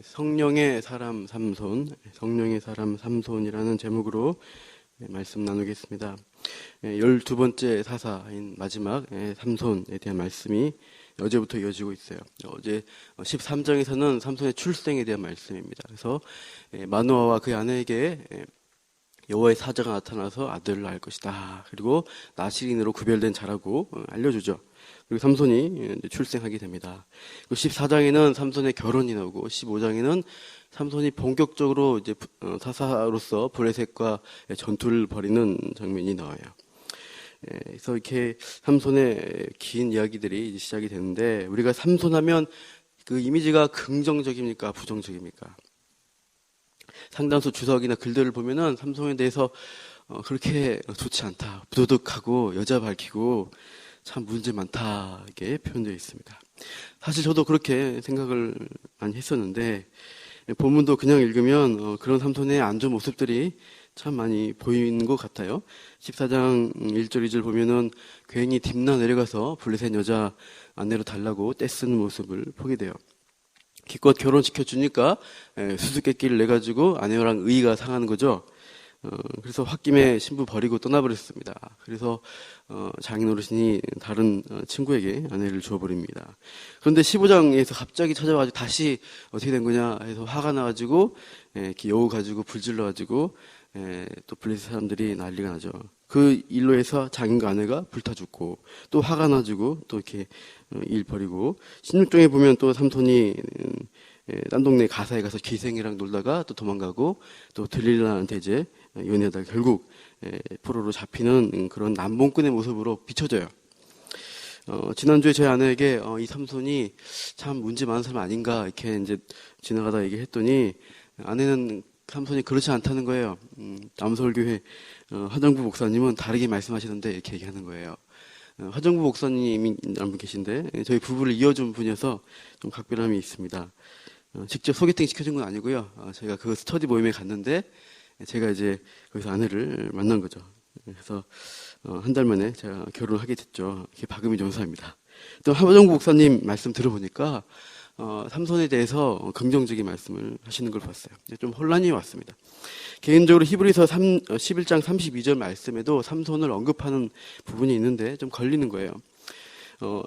성령의 사람 삼손, 성령의 사람 삼손이라는 제목으로 말씀 나누겠습니다. 12번째 사사인 마지막 삼손에 대한 말씀이 어제부터 이어지고 있어요. 어제 13장에서는 삼손의 출생에 대한 말씀입니다. 그래서 마노아와 그의 아내에게 여호와의 사자가 나타나서 아들을 낳을 것이다. 그리고 나실인으로 구별된 자라고 알려주죠. 그리고 삼손이 출생하게 됩니다. 14장에는 삼손의 결혼이 나오고 15장에는 삼손이 본격적으로 이제 사사로서 블레셋과 전투를 벌이는 장면이 나와요. 그래서 이렇게 삼손의 긴 이야기들이 이제 시작이 되는데, 우리가 삼손하면 그 이미지가 긍정적입니까, 부정적입니까? 상당수 주석이나 글들을 보면은 삼손에 대해서 그렇게 좋지 않다, 부도덕하고 여자 밝히고 참 문제 많다, 이렇게 표현되어 있습니다. 사실 저도 그렇게 생각을 많이 했었는데, 본문도 그냥 읽으면 그런 삼손의 안 좋은 모습들이 참 많이 보이는 것 같아요. 14장 1절 2절 보면은 괜히 딥나 내려가서 블레셋 여자 아내로 달라고 떼쓰는 모습을 보게 돼요. 기껏 결혼시켜 주니까 수수께끼를 내가지고 아내랑 의의가 상하는 거죠. 그래서 홧김에 신부 버리고 떠나버렸습니다. 그래서 장인어르신이 다른 친구에게 아내를 주어버립니다. 그런데 15장에서 갑자기 찾아와가지고 다시 어떻게 된 거냐 해서 화가 나가지고 이렇게 여우 가지고 불질러가지고 또 블레셋 사람들이 난리가 나죠. 그 일로 해서 장인과 아내가 불타 죽고, 또 화가 나지고 또 이렇게 일 벌이고, 16장에 보면 또 삼손이 딴 동네 가사에 가서 기생이랑 놀다가 또 도망가고, 또 들릴라한테 이제 연애하다가 결국 포로로 잡히는 그런 남봉꾼의 모습으로 비춰져요. 지난주에 제 아내에게 이 삼손이 참 문제 많은 사람 아닌가 이렇게 이제 지나가다 얘기했더니, 아내는 삼손이 그렇지 않다는 거예요. 남서울교회 화정부 목사님은 다르게 말씀하시는데 이렇게 얘기하는 거예요. 화정부 목사님이 한 분 계신데 저희 부부를 이어준 분이어서 좀 각별함이 있습니다. 직접 소개팅 시켜준 건 아니고요. 제가 그 스터디 모임에 갔는데 제가 이제 거기서 아내를 만난 거죠. 그래서 한 달 만에 제가 결혼을 하게 됐죠. 이게 박음희 전사입니다. 또 화정부 목사님 말씀 들어보니까 삼손에 대해서 긍정적인 말씀을 하시는 걸 봤어요. 좀 혼란이 왔습니다. 개인적으로 히브리서 11장 32절 말씀에도 삼손을 언급하는 부분이 있는데 좀 걸리는 거예요.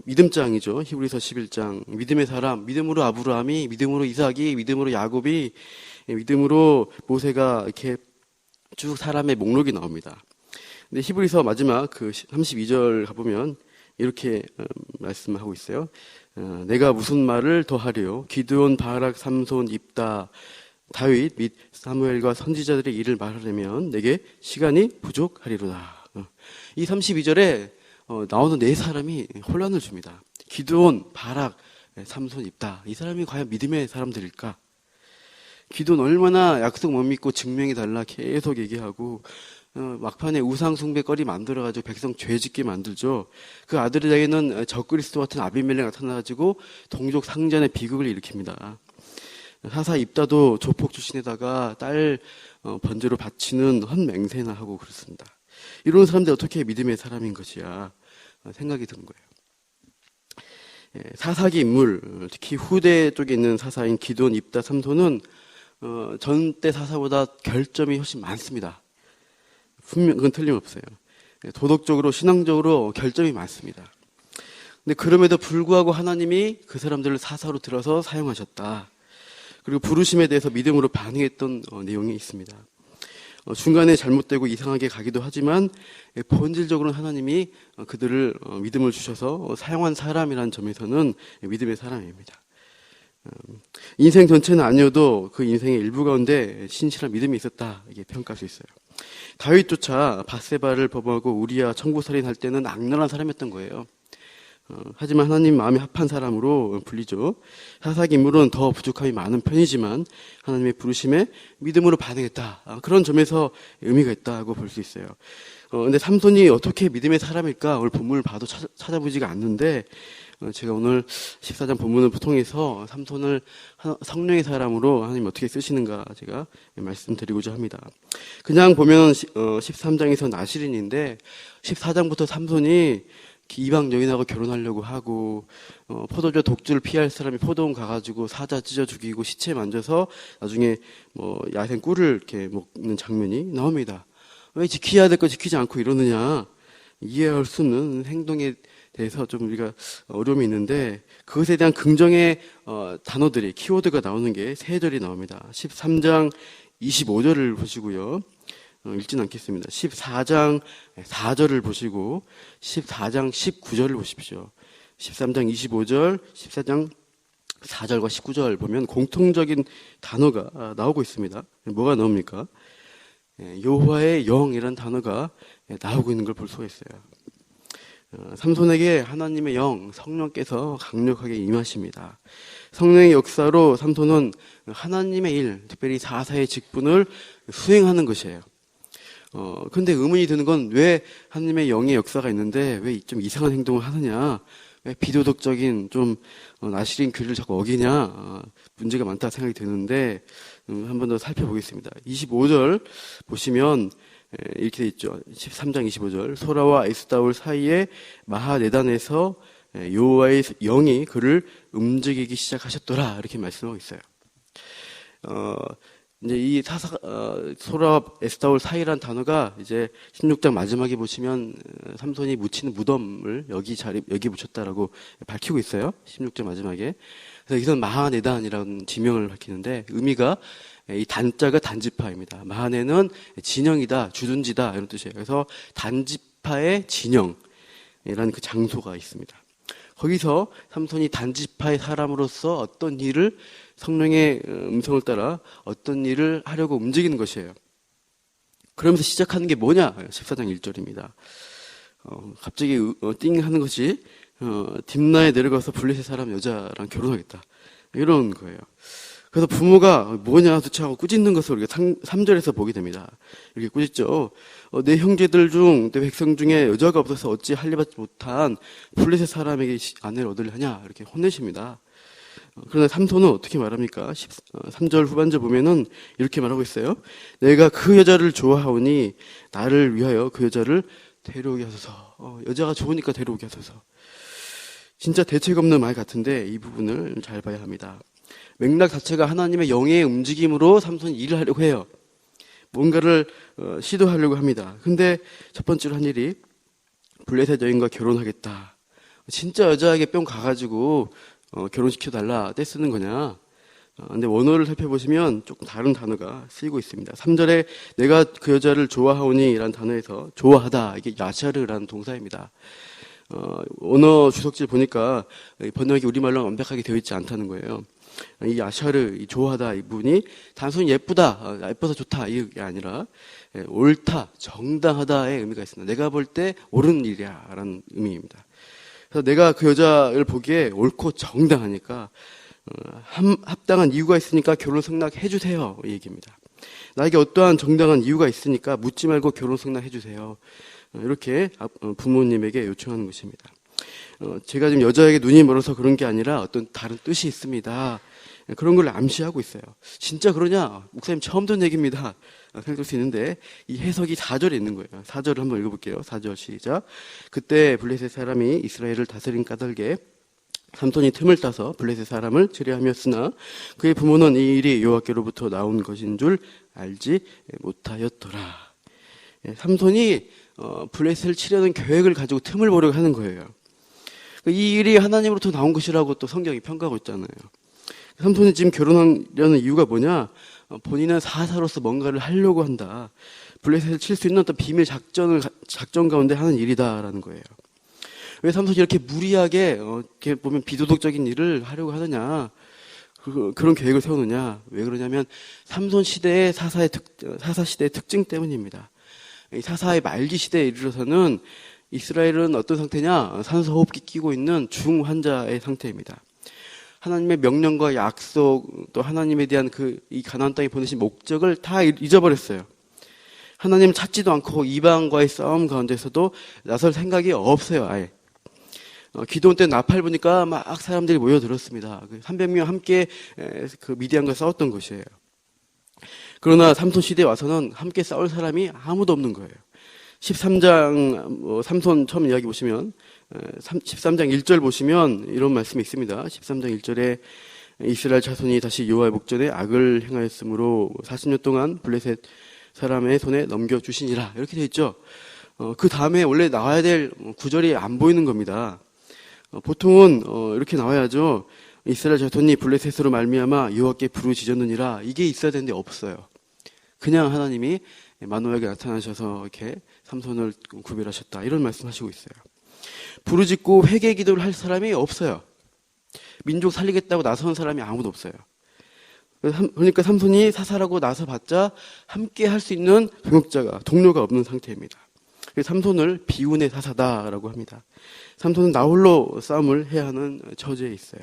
믿음장이죠. 히브리서 11장. 믿음의 사람, 믿음으로 아브라함이, 믿음으로 이삭이, 믿음으로 야곱이, 믿음으로 모세가, 이렇게 쭉 사람의 목록이 나옵니다. 근데 히브리서 마지막 그 32절 가보면 이렇게 말씀하고 있어요. 내가 무슨 말을 더하리요? 기드온, 바락, 삼손, 입다, 다윗 및 사무엘과 선지자들의 일을 말하려면 내게 시간이 부족하리로다. 이 32절에 나오는 네 사람이 혼란을 줍니다. 기드온, 바락, 삼손, 입다. 이 사람이 과연 믿음의 사람들일까? 기드온 얼마나 약속 못 믿고 증명이 달라 계속 얘기하고, 막판에 우상 숭배거리 만들어가지고 백성 죄짓게 만들죠. 그 아들에게는 적그리스도 같은 아비멜렉 나타나가지고 동족 상잔의 비극을 일으킵니다. 사사 입다도 조폭 출신에다가 딸 번제로 바치는 헛맹세나 하고 그렇습니다. 이런 사람들 어떻게 믿음의 사람인 것이야 생각이 든 거예요. 사사기 인물, 특히 후대 쪽에 있는 사사인 기드온, 입다, 삼손은 전때 사사보다 결점이 훨씬 많습니다. 분명 그건 틀림없어요. 도덕적으로, 신앙적으로 결점이 많습니다. 근데 그럼에도 불구하고 하나님이 그 사람들을 사사로 들어서 사용하셨다. 그리고 부르심에 대해서 믿음으로 반응했던 내용이 있습니다. 중간에 잘못되고 이상하게 가기도 하지만 본질적으로는 하나님이 그들을 믿음을 주셔서 사용한 사람이라는 점에서는 믿음의 사람입니다. 인생 전체는 아니어도 그 인생의 일부 가운데 신실한 믿음이 있었다, 이게 평가할 수 있어요. 다윗조차 밧세바를 범하고 우리아 청부살인할 때는 악랄한 사람이었던 거예요. 하지만 하나님 마음이 합한 사람으로 불리죠. 사사기 인물은 더 부족함이 많은 편이지만 하나님의 부르심에 믿음으로 반응했다. 그런 점에서 의미가 있다고 볼 수 있어요. 근데 삼손이 어떻게 믿음의 사람일까? 오늘 본문을 봐도 찾아보지가 않는데, 제가 오늘 14장 본문을 통해서 삼손을 성령의 사람으로 하나님 어떻게 쓰시는가 제가 말씀드리고자 합니다. 그냥 보면 13장에서 나실인인데 14장부터 삼손이 이방 여인하고 결혼하려고 하고 포도주 독주를 피할 사람이 포도원 가가지고 사자 찢어 죽이고 시체 만져서 나중에 야생 꿀을 이렇게 먹는 장면이 나옵니다. 왜 지켜야 될 거 지키지 않고 이러느냐, 이해할 수 없는 행동에 대해서 좀 우리가 어려움이 있는데, 그것에 대한 긍정의 단어들이, 키워드가 나오는 게 세 절이 나옵니다. 13장 25절을 보시고요. 읽진 않겠습니다. 14장 4절을 보시고 14장 19절을 보십시오. 13장 25절, 14장 4절과 19절 보면 공통적인 단어가 나오고 있습니다. 뭐가 나옵니까? 여호와의 영이라는 단어가 나오고 있는 걸 볼 수가 있어요. 삼손에게 하나님의 영, 성령께서 강력하게 임하십니다. 성령의 역사로 삼손은 하나님의 일, 특별히 사사의 직분을 수행하는 것이에요. 근데 의문이 드는 건 왜 하나님의 영의 역사가 있는데 왜 좀 이상한 행동을 하느냐, 왜 비도덕적인 좀 나시린 규례를 자꾸 어기냐, 문제가 많다 생각이 드는데 한 번 더 살펴보겠습니다. 25절 보시면 이렇게 돼 있죠. 13장 25절. 소라와 에스다올 사이에 마하네단에서 여호와의 영이 그를 움직이기 시작하셨더라, 이렇게 말씀하고 있어요. 이제 이 소라와 에스다올 사이라는 단어가 이제 16장 마지막에 보시면 삼손이 묻히는 무덤을 여기 묻혔다라고 밝히고 있어요. 16장 마지막에. 그래서 여기서는 마하네단이라는 지명을 밝히는데, 의미가 이 단자가 단지파입니다. 마하네는 진영이다, 주둔지다, 이런 뜻이에요. 그래서 단지파의 진영이라는 그 장소가 있습니다. 거기서 삼손이 단지파의 사람으로서 어떤 일을, 성령의 음성을 따라 어떤 일을 하려고 움직이는 것이에요. 그러면서 시작하는 게 뭐냐? 14장 1절입니다. 갑자기 띵 하는 것이 딥나에 내려가서 블레셋 사람 여자랑 결혼하겠다, 이런 거예요. 그래서 부모가 뭐냐 도대체 하고 꾸짖는 것을 우리가 3절에서 보게 됩니다. 이렇게 꾸짖죠. 내 형제들 중, 내 백성 중에 여자가 없어서 어찌 할례받지 못한 블레셋 사람에게 아내를 얻으려 하냐, 이렇게 혼내십니다. 그러나 삼손은 어떻게 말합니까? 3절 후반절 보면은 이렇게 말하고 있어요. 내가 그 여자를 좋아하오니 나를 위하여 그 여자를 데려오게 하소서. 여자가 좋으니까 데려오게 하소서. 진짜 대책 없는 말 같은데 이 부분을 잘 봐야 합니다. 맥락 자체가 하나님의 영의 움직임으로 삼손이 일을 하려고 해요. 뭔가를 시도하려고 합니다. 근데 첫 번째로 한 일이 블레셋 여인과 결혼하겠다. 진짜 여자에게 뿅 가가지고 결혼시켜달라 떼쓰는 거냐. 근데 원어를 살펴보시면 조금 다른 단어가 쓰이고 있습니다. 3절에 내가 그 여자를 좋아하오니 라는 단어에서 좋아하다, 이게 야샤르라는 동사입니다. 원어 주석질 보니까 번역이 우리말로 완벽하게 되어 있지 않다는 거예요. 이 야샤르, 이 좋아하다, 이분이 단순히 예쁘다, 예뻐서 좋다, 이게 아니라 옳다, 정당하다의 의미가 있습니다. 내가 볼 때 옳은 일이야 라는 의미입니다. 그래서 내가 그 여자를 보기에 옳고 정당하니까 합당한 이유가 있으니까 결혼 승낙해 주세요, 이 얘기입니다. 나에게 어떠한 정당한 이유가 있으니까 묻지 말고 결혼 승낙해 주세요, 이렇게 부모님에게 요청하는 것입니다. 제가 지금 여자에게 눈이 멀어서 그런 게 아니라 어떤 다른 뜻이 있습니다, 그런 걸 암시하고 있어요. 진짜 그러냐? 목사님 처음 듣는 얘기입니다, 생각할 수 있는데 이 해석이 4절에 있는 거예요. 4절을 한번 읽어볼게요. 4절 시작. 그때 블레셋 사람이 이스라엘을 다스린 까닭에 삼손이 틈을 따서 블레셋 사람을 치려하였으나 그의 부모는 이 일이 여호와께로부터 나온 것인 줄 알지 못하였더라. 삼손이 블레셋을 치려는 계획을 가지고 틈을 보려고 하는 거예요. 이 일이 하나님으로부터 나온 것이라고 또 성경이 평가하고 있잖아요. 삼손이 지금 결혼하려는 이유가 뭐냐? 본인은 사사로서 뭔가를 하려고 한다. 블레셋을 칠 수 있는 어떤 비밀 작전 가운데 하는 일이다라는 거예요. 왜 삼손이 이렇게 무리하게 이렇게 보면 비도덕적인 일을 하려고 하느냐? 그런 계획을 세우느냐? 왜 그러냐면 삼손 시대의 사사 시대의 특징 때문입니다. 이 사사의 말기 시대에 이르러서는 이스라엘은 어떤 상태냐? 산소호흡기 끼고 있는 중환자의 상태입니다. 하나님의 명령과 약속, 또 하나님에 대한 이 가나안 땅에 보내신 목적을 다 잊어버렸어요. 하나님 찾지도 않고 이방과의 싸움 가운데서도 나설 생각이 없어요, 아예. 기도원 때 나팔 보니까 막 사람들이 모여들었습니다. 300명 함께 그 미디안과 싸웠던 것이에요. 그러나 삼손 시대에 와서는 함께 싸울 사람이 아무도 없는 거예요. 13장 삼손 처음 이야기 보시면 13장 1절 보시면 이런 말씀이 있습니다. 13장 1절에 이스라엘 자손이 다시 여호와의 목전에 악을 행하였으므로 40년 동안 블레셋 사람의 손에 넘겨주시니라 이렇게 되어 있죠. 그 다음에 원래 나와야 될 구절이 안 보이는 겁니다. 보통은 이렇게 나와야죠. 이스라엘 자손이 블레셋으로 말미암아 여호와께 부르짖었느니라 이게 있어야 되는데 없어요. 그냥 하나님이 마노아에게 나타나셔서 이렇게 삼손을 구별하셨다 이런 말씀하시고 있어요. 부르짖고 회개 기도를 할 사람이 없어요. 민족 살리겠다고 나선 사람이 아무도 없어요. 그러니까 삼손이 사살하고 나서봤자 함께 할 수 있는 동료가 없는 상태입니다. 그래서 삼손을 비운의 사사다라고 합니다. 삼손은 나 홀로 싸움을 해야 하는 처지에 있어요.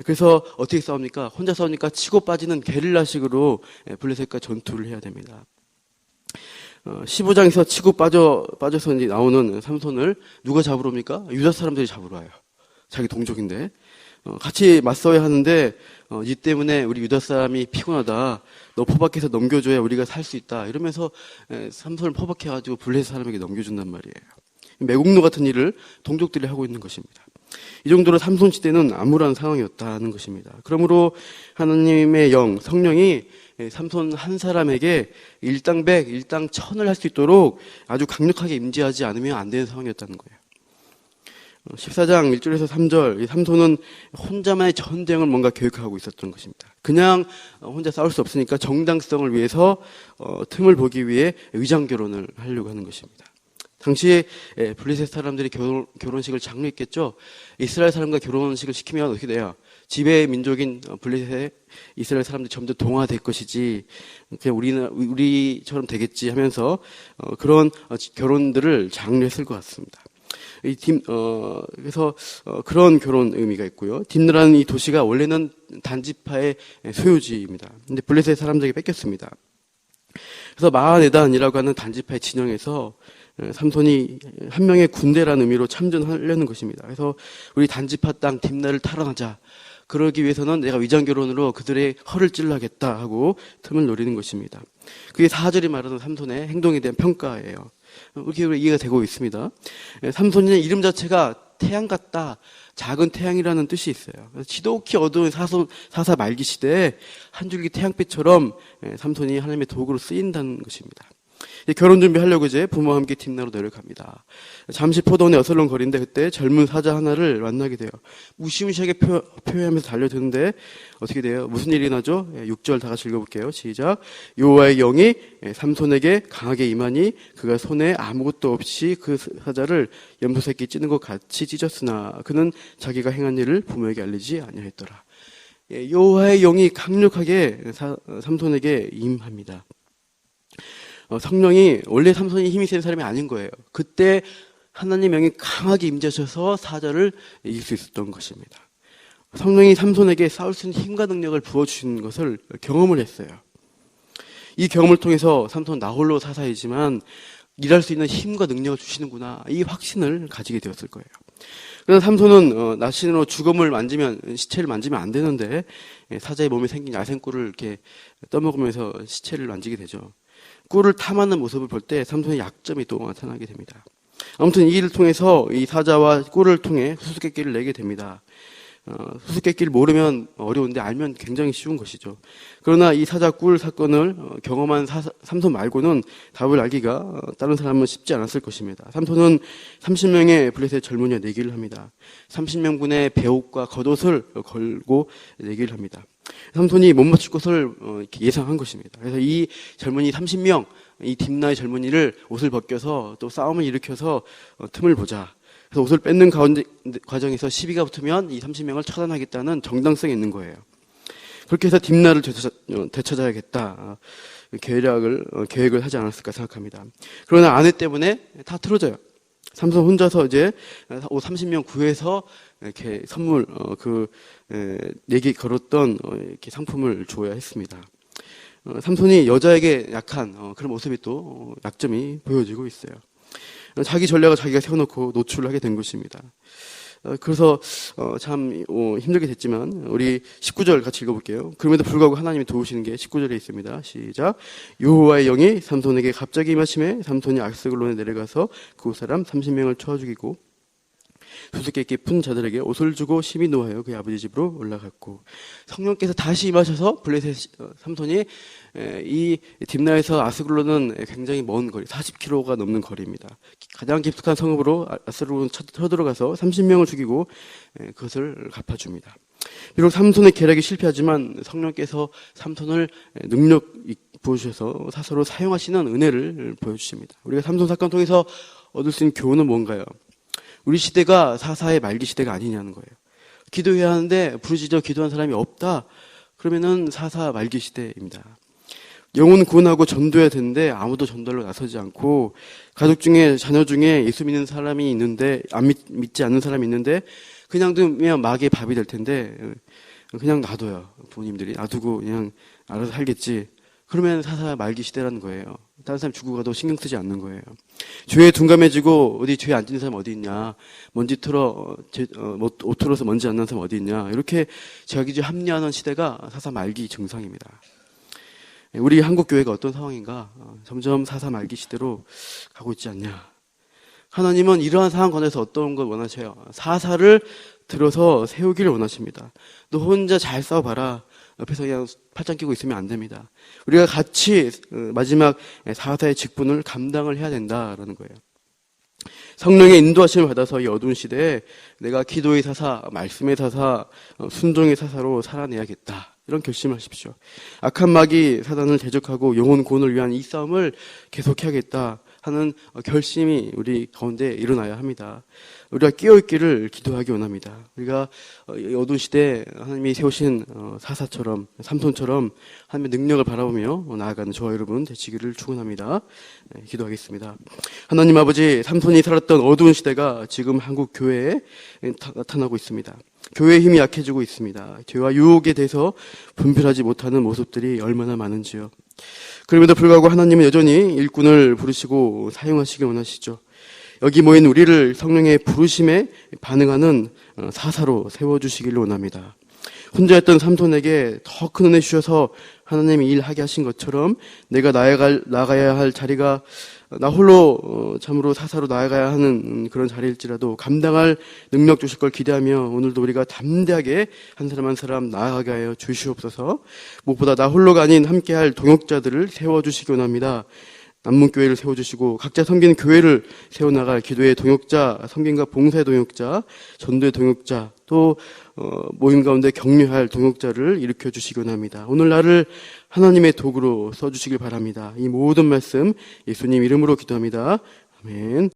그래서 어떻게 싸웁니까? 혼자 싸우니까 치고 빠지는 게릴라식으로 블레셋과 전투를 해야 됩니다. 15장에서 치고 빠져서 이제 나오는 삼손을 누가 잡으러 옵니까? 유다 사람들이 잡으러 와요. 자기 동족인데. 같이 맞서야 하는데, 이 때문에 우리 유다 사람이 피곤하다. 너 포박해서 넘겨줘야 우리가 살 수 있다. 이러면서 삼손을 포박해가지고 블레셋 사람에게 넘겨준단 말이에요. 매국노 같은 일을 동족들이 하고 있는 것입니다. 이 정도로 삼손 시대는 암울한 상황이었다는 것입니다. 그러므로 하나님의 영, 성령이 삼손 한 사람에게 일당백, 일당천을 할 수 있도록 아주 강력하게 임재하지 않으면 안 되는 상황이었다는 거예요. 14장 1절에서 3절, 삼손은 혼자만의 전쟁을 뭔가 계획하고 있었던 것입니다. 그냥 혼자 싸울 수 없으니까 정당성을 위해서 틈을 보기 위해 위장 결혼을 하려고 하는 것입니다. 당시에 블레셋 사람들이 결혼식을 장려했겠죠. 이스라엘 사람과 결혼식을 시키면 어떻게 돼요? 지배 민족인 블레셋 이스라엘 사람들이 점점 동화될 것이지 그냥 우리처럼 되겠지 하면서 그런 결혼들을 장려했을 것 같습니다. 그래서 그런 결혼 의미가 있고요. 딥느라는 이 도시가 원래는 단지파의 소유지입니다. 근데 블레셋 사람들에게 뺏겼습니다. 그래서 마하네단이라고 하는 단지파의 진영에서 삼손이 한 명의 군대라는 의미로 참전하려는 것입니다. 그래서 우리 단지파 땅 딥나를 탈환하자. 그러기 위해서는 내가 위장결혼으로 그들의 허를 찔러야겠다 하고 틈을 노리는 것입니다. 그게 4절이 말하는 삼손의 행동에 대한 평가예요. 이렇게 이해가 되고 있습니다. 삼손의 이름 자체가 태양 같다, 작은 태양이라는 뜻이 있어요. 지독히 어두운 사사 말기 시대에 한 줄기 태양빛처럼 삼손이 하나님의 도구로 쓰인다는 것입니다. 결혼 준비하려고 이제 부모와 함께 딥나로 내려갑니다. 잠시 포도원에 어슬렁거리는데 그때 젊은 사자 하나를 만나게 돼요. 무시무시하게 표현하면서 달려드는데 어떻게 돼요? 무슨 일이 나죠? 6절 다 같이 읽어볼게요. 시작. 여호와의 영이 삼손에게 강하게 임하니 그가 손에 아무것도 없이 그 사자를 염소 새끼 찌는 것 같이 찢었으나 그는 자기가 행한 일을 부모에게 알리지 아니하였더라. 여호와의 영이 강력하게 삼손에게 임합니다. 성령이 원래 삼손이 힘이 센 사람이 아닌 거예요. 그때 하나님 영이 강하게 임재하셔서 사자를 이길 수 있었던 것입니다. 성령이 삼손에게 싸울 수 있는 힘과 능력을 부어주신 것을 경험을 했어요. 이 경험을 통해서 삼손은 나 홀로 사사이지만 일할 수 있는 힘과 능력을 주시는구나 이 확신을 가지게 되었을 거예요. 그래서 삼손은 나신으로 시체를 만지면 안 되는데 사자의 몸에 생긴 야생꿀을 이렇게 떠먹으면서 시체를 만지게 되죠. 꿀을 탐하는 모습을 볼 때 삼손의 약점이 또 나타나게 됩니다. 아무튼 이 일을 통해서 이 사자와 꿀을 통해 수수께끼를 내게 됩니다. 수수께끼를 모르면 어려운데 알면 굉장히 쉬운 것이죠. 그러나 이 사자 꿀 사건을 경험한 삼손 말고는 답을 알기가 다른 사람은 쉽지 않았을 것입니다. 삼손은 30명의 블레셋 젊은이와 내기를 합니다. 30명분의 배옷과 겉옷을 걸고 내기를 합니다. 삼손이 못 맞출 것을 예상한 것입니다. 그래서 이 젊은이 30명, 이 딥나의 젊은이를 옷을 벗겨서 또 싸움을 일으켜서 틈을 보자. 그래서 옷을 뺏는 과정에서 시비가 붙으면 이 30명을 처단하겠다는 정당성이 있는 거예요. 그렇게 해서 딥나를 되찾아야겠다. 계획을 하지 않았을까 생각합니다. 그러나 아내 때문에 다 틀어져요. 삼손 혼자서 이제 30명 구해서 이렇게 선물, 내기 걸었던 이렇게 상품을 줘야 했습니다. 삼손이 여자에게 약한 그런 모습이 또 약점이 보여지고 있어요. 자기 전략을 자기가 세워놓고 노출을 하게 된 것입니다. 그래서 참 힘들게 됐지만 우리 19절 같이 읽어볼게요. 그럼에도 불구하고 하나님이 도우시는 게 19절에 있습니다. 시작. 여호와의 영이 삼손에게 갑자기 임하심에 삼손이 아스글론에 내려가서 그 사람 30명을 쳐 죽이고 수수께 깊은 자들에게 옷을 주고 심히 노하여 그의 아버지 집으로 올라갔고, 성령께서 다시 임하셔서 블레셋 삼손이 이 딥나에서 아스글론은 굉장히 먼 거리, 40km가 넘는 거리입니다. 가장 깊숙한 성읍으로 아스글론 쳐들어가서 30명을 죽이고 그것을 갚아줍니다. 비록 삼손의 계략이 실패하지만 성령께서 삼손을 능력 부어주셔서 사서로 사용하시는 은혜를 보여주십니다. 우리가 삼손 사건 통해서 얻을 수 있는 교훈은 뭔가요? 우리 시대가 사사의 말기 시대가 아니냐는 거예요. 기도해야 하는데 부르짖어 기도한 사람이 없다. 그러면은 사사 말기 시대입니다. 영혼 구원하고 전도해야 되는데 아무도 전도로 나서지 않고, 가족 중에 자녀 중에 예수 믿는 사람이 있는데 믿지 않는 사람이 있는데 그냥 두면 마귀의 밥이 될 텐데 그냥 놔둬요. 부모님들이 놔두고 그냥 알아서 살겠지. 그러면 사사 말기 시대라는 거예요. 다른 사람 죽고 가도 신경 쓰지 않는 거예요. 죄에 둔감해지고 어디 죄에 안 지는 사람 어디 있냐, 먼지 털어 옷 털어서 먼지 안 나는 사람 어디 있냐, 이렇게 자기주의 합리화하는 시대가 사사 말기 증상입니다. 우리 한국 교회가 어떤 상황인가? 점점 사사 말기 시대로 가고 있지 않냐. 하나님은 이러한 상황 가운데서 어떤 걸 원하셔요? 사사를 들어서 세우기를 원하십니다. 너 혼자 잘 싸워봐라. 옆에서 그냥 팔짱 끼고 있으면 안 됩니다. 우리가 같이 마지막 사사의 직분을 감당을 해야 된다라는 거예요. 성령의 인도하심을 받아서 이 어두운 시대에 내가 기도의 사사, 말씀의 사사, 순종의 사사로 살아내야겠다. 이런 결심을 하십시오. 악한 마귀 사단을 대적하고 영혼 구원을 위한 이 싸움을 계속해야겠다 하는 결심이 우리 가운데 일어나야 합니다. 우리가 깨어있기를 기도하기 원합니다. 우리가 어두운 시대에 하나님이 세우신 사사처럼, 삼손처럼 하나님의 능력을 바라보며 나아가는 저와 여러분 되시기를 축원합니다. 기도하겠습니다. 하나님 아버지, 삼손이 살았던 어두운 시대가 지금 한국 교회에 나타나고 있습니다. 교회의 힘이 약해지고 있습니다. 죄와 유혹에 대해서 분별하지 못하는 모습들이 얼마나 많은지요. 그럼에도 불구하고 하나님은 여전히 일꾼을 부르시고 사용하시기 원하시죠. 여기 모인 우리를 성령의 부르심에 반응하는 사사로 세워주시기를 원합니다. 혼자였던 삼손에게 더 큰 은혜 주셔서 하나님이 일하게 하신 것처럼 내가 나가야 할 자리가 나 홀로 참으로 사사로 나아가야 하는 그런 자리일지라도 감당할 능력 주실 걸 기대하며 오늘도 우리가 담대하게 한 사람 한 사람 나아가게 하여 주시옵소서. 무엇보다 나 홀로가 아닌 함께할 동역자들을 세워주시기 원합니다. 남문교회를 세워주시고 각자 섬기는 교회를 세워나갈 기도의 동역자, 섬김과 봉사의 동역자, 전도의 동역자, 또 모임 가운데 격려할 동역자를 일으켜주시기 원합니다. 오늘 나를 하나님의 도구로 써주시길 바랍니다. 이 모든 말씀 예수님 이름으로 기도합니다. 아멘.